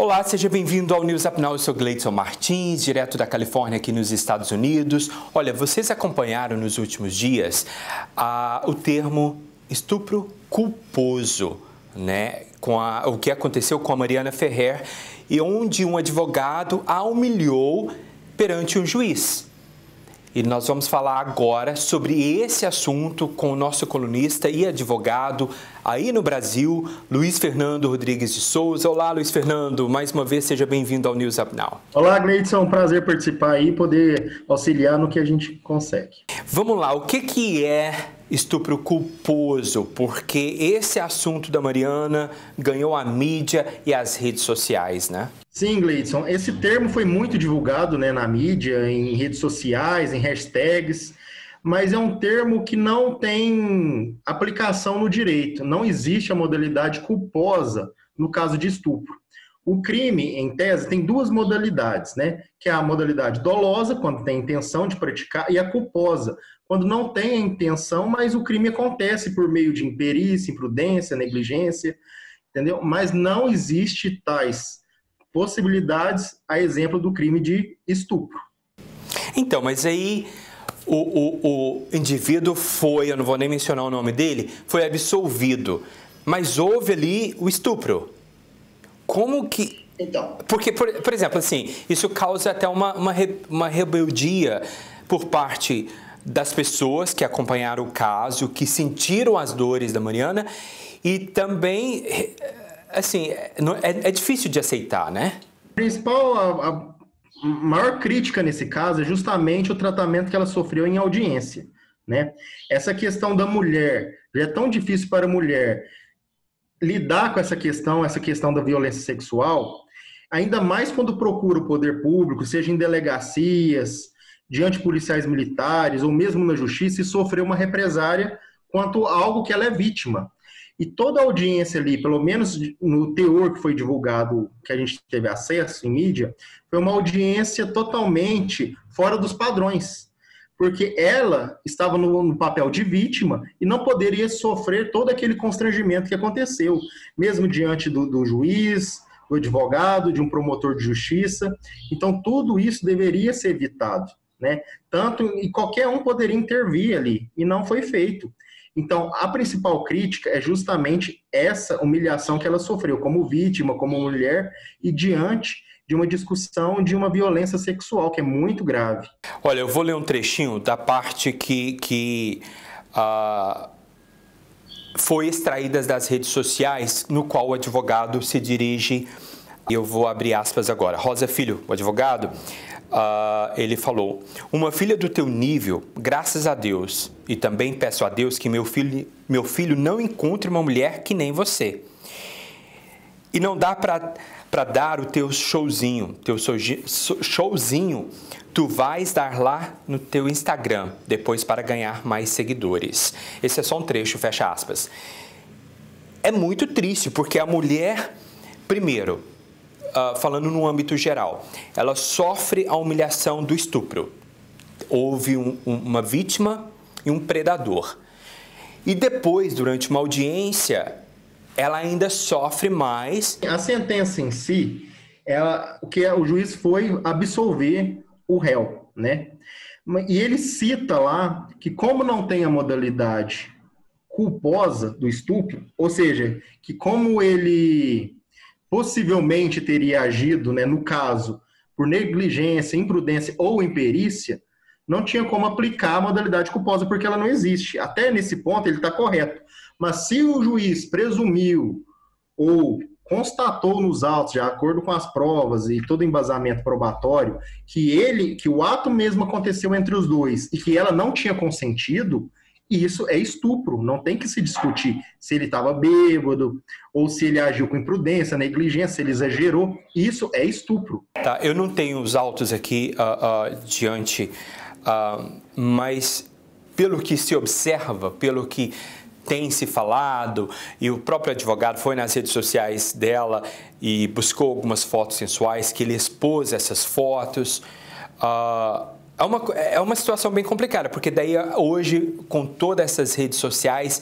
Olá, seja bem-vindo ao News Up Now. Eu sou Gleidson Martins, direto da Califórnia, aqui nos Estados Unidos. Olha, vocês acompanharam nos últimos dias o termo estupro culposo, né? O que aconteceu com a Mariana Ferrer e onde um advogado a humilhou perante um juiz. E nós vamos falar agora sobre esse assunto com o nosso colunista e advogado aí no Brasil, Luiz Fernando Rodrigues de Souza. Olá, Luiz Fernando. Mais uma vez, seja bem-vindo ao News Up Now. Olá, Gleidson. É um prazer participar aí e poder auxiliar no que a gente consegue. Vamos lá. O que é estupro culposo? Porque esse assunto da Mariana ganhou a mídia e as redes sociais, né? Sim, Gleidson. Esse termo foi muito divulgado, né, na mídia, em redes sociais, em hashtags, mas é um termo que não tem aplicação no direito. Não existe a modalidade culposa no caso de estupro. O crime, em tese, tem duas modalidades, né? Que é a modalidade dolosa, quando tem intenção de praticar, e a culposa, quando não tem a intenção, mas o crime acontece por meio de imperícia, imprudência, negligência, entendeu? Mas não existe tais possibilidades, a exemplo do crime de estupro. Então, mas aí o indivíduo foi, eu não vou nem mencionar o nome dele, foi absolvido, mas houve ali o estupro. Como que... Então, porque, por exemplo, assim, isso causa até uma rebeldia por parte das pessoas que acompanharam o caso, que sentiram as dores da Mariana e também... Assim, é difícil de aceitar, né? A maior crítica nesse caso é justamente o tratamento que ela sofreu em audiência, né? Essa questão da mulher, é tão difícil para a mulher lidar com essa questão da violência sexual, ainda mais quando procura o poder público, seja em delegacias, diante de policiais militares, ou mesmo na justiça, e sofrer uma represária quanto a algo que ela é vítima. E toda a audiência ali, pelo menos no teor que foi divulgado, que a gente teve acesso em mídia, foi uma audiência totalmente fora dos padrões. Porque ela estava no papel de vítima e não poderia sofrer todo aquele constrangimento que aconteceu, mesmo diante do juiz, do advogado, de um promotor de justiça. Então, tudo isso deveria ser evitado, né? E qualquer um poderia intervir ali, e não foi feito. Então, a principal crítica é justamente essa humilhação que ela sofreu como vítima, como mulher, e diante de uma discussão de uma violência sexual, que é muito grave. Olha, eu vou ler um trechinho da parte que foi extraída das redes sociais, no qual o advogado se dirige. Eu vou abrir aspas agora. Rosa Filho, o advogado, ele falou: uma filha do teu nível, graças a Deus, e também peço a Deus que meu filho não encontre uma mulher que nem você. E não dá para dar o teu showzinho, tu vais dar lá no teu Instagram, depois para ganhar mais seguidores. Esse é só um trecho, fecha aspas. É muito triste, porque a mulher, primeiro, falando no âmbito geral, ela sofre a humilhação do estupro. Houve uma vítima e um predador. E depois, durante uma audiência, ela ainda sofre mais. A sentença em si, o juiz foi absolver o réu, né? E ele cita lá que, como não tem a modalidade culposa do estupro, ou seja, que como ele possivelmente teria agido, né, no caso, por negligência, imprudência ou imperícia, não tinha como aplicar a modalidade culposa, porque ela não existe. Até nesse ponto ele está correto. Mas se o juiz presumiu ou constatou nos autos, de acordo com as provas e todo o embasamento probatório, que o ato mesmo aconteceu entre os dois e que ela não tinha consentido, isso é estupro. Não tem que se discutir se ele estava bêbado ou se ele agiu com imprudência, negligência, se ele exagerou. Isso é estupro. Tá, eu não tenho os autos aqui diante, mas pelo que se observa, pelo que tem se falado, e o próprio advogado foi nas redes sociais dela e buscou algumas fotos sensuais, que ele expôs essas fotos. É uma situação bem complicada, porque daí hoje, com todas essas redes sociais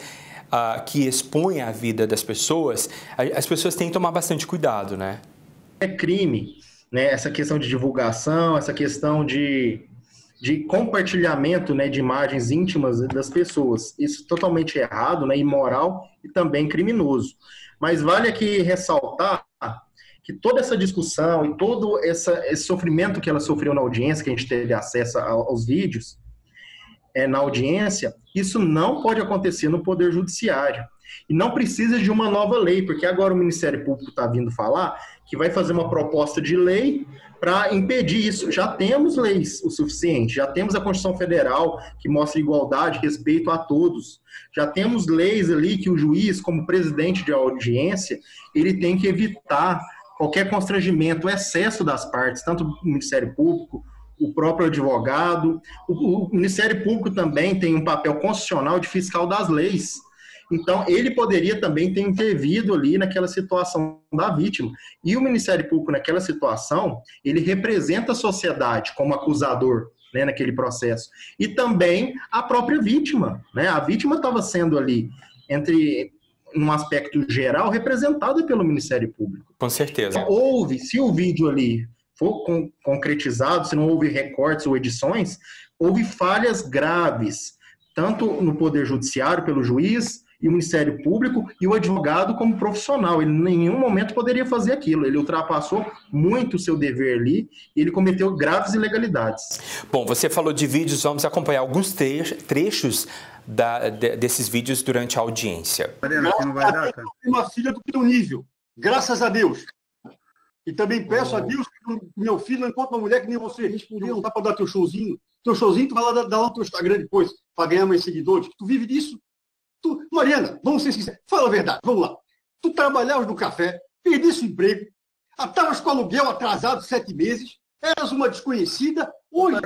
que expõem a vida das pessoas, as pessoas têm que tomar bastante cuidado, né? é crime, né? Essa questão de divulgação, essa questão de compartilhamento, né, de imagens íntimas das pessoas. Isso é totalmente errado, né, imoral e também criminoso. Mas vale aqui ressaltar que toda essa discussão e todo esse sofrimento que ela sofreu na audiência, que a gente teve acesso aos vídeos, na audiência, isso não pode acontecer no Poder Judiciário. E não precisa de uma nova lei, porque agora o Ministério Público está vindo falar que vai fazer uma proposta de lei para impedir isso. Já temos leis o suficiente, já temos a Constituição Federal, que mostra igualdade, respeito a todos. Já temos leis ali que o juiz, como presidente de audiência, ele tem que evitar qualquer constrangimento, excesso das partes, tanto do Ministério Público, o próprio advogado. O Ministério Público também tem um papel constitucional de fiscal das leis. Então, ele poderia também ter intervido ali naquela situação da vítima. E o Ministério Público, naquela situação, ele representa a sociedade como acusador, né, naquele processo. E também a própria vítima, né? A vítima estava sendo ali, num aspecto geral, representada pelo Ministério Público. Com certeza. Se o vídeo ali for concretizado, se não houve recortes ou edições, houve falhas graves, tanto no Poder Judiciário, pelo juiz, e o Ministério Público, e o advogado como profissional. Ele em nenhum momento poderia fazer aquilo. Ele ultrapassou muito o seu dever ali, e ele cometeu graves ilegalidades. Bom, você falou de vídeos, vamos acompanhar alguns trechos desses vídeos durante a audiência. Mariana, não vai dar, cara? Uma filha do teu nível, graças a Deus. E também peço a Deus que meu filho não encontre uma mulher que nem você. Respondeu, não dá para dar teu showzinho. Teu showzinho tu vai lá dar lá no teu Instagram depois, para ganhar mais seguidores. Tu vive disso. Mariana, vamos ser sinceros, fala a verdade, vamos lá. Tu trabalhavas no café, perdesse o emprego, estavas com aluguel atrasado 7 meses, eras uma desconhecida, hoje...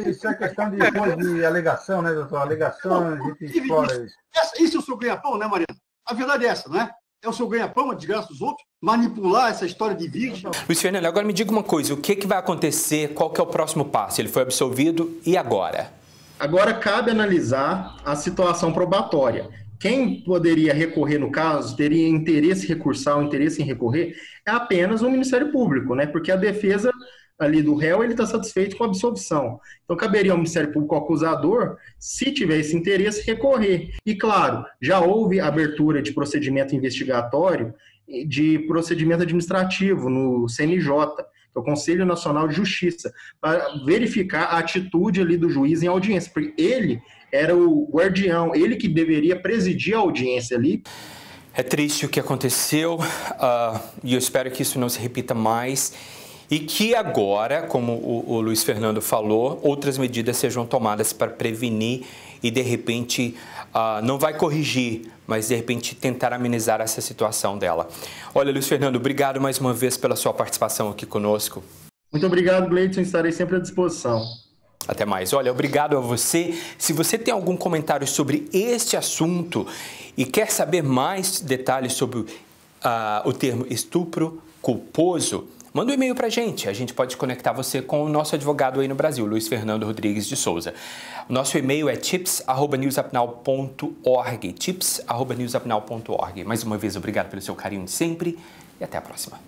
Isso é questão de alegação, né, doutor? Alegação, a gente explora isso. Isso é o seu ganha-pão, né, Mariana? A verdade é essa, não é? É o seu ganha-pão, a desgraça dos outros, manipular essa história de vídeo. Luiz Fernando, agora me diga uma coisa, o que vai acontecer, qual que é o próximo passo? Ele foi absolvido, e agora? Agora cabe analisar a situação probatória. Quem poderia recorrer no caso, teria interesse recursal, interesse em recorrer, é apenas o Ministério Público, né? Porque a defesa ali do réu, ele está satisfeito com a absolvição. Então, caberia ao Ministério Público acusador, se tiver esse interesse, recorrer. E, claro, já houve abertura de procedimento investigatório, de procedimento administrativo no CNJ, que é o Conselho Nacional de Justiça, para verificar a atitude ali do juiz em audiência, porque ele era o guardião, ele que deveria presidir a audiência ali. É triste o que aconteceu, e eu espero que isso não se repita mais, e que agora, como o Luiz Fernando falou, outras medidas sejam tomadas para prevenir e, de repente, não vai corrigir, mas, de repente, tentar amenizar essa situação dela. Olha, Luiz Fernando, obrigado mais uma vez pela sua participação aqui conosco. Muito obrigado, Gleidson, estarei sempre à disposição. Até mais. Olha, obrigado a você. Se você tem algum comentário sobre este assunto e quer saber mais detalhes sobre o termo estupro culposo, manda um e-mail para a gente pode conectar você com o nosso advogado aí no Brasil, Luiz Fernando Rodrigues de Souza. O nosso e-mail é tips@newsupnow.org, tips@newsupnow.org. Mais uma vez, obrigado pelo seu carinho de sempre e até a próxima.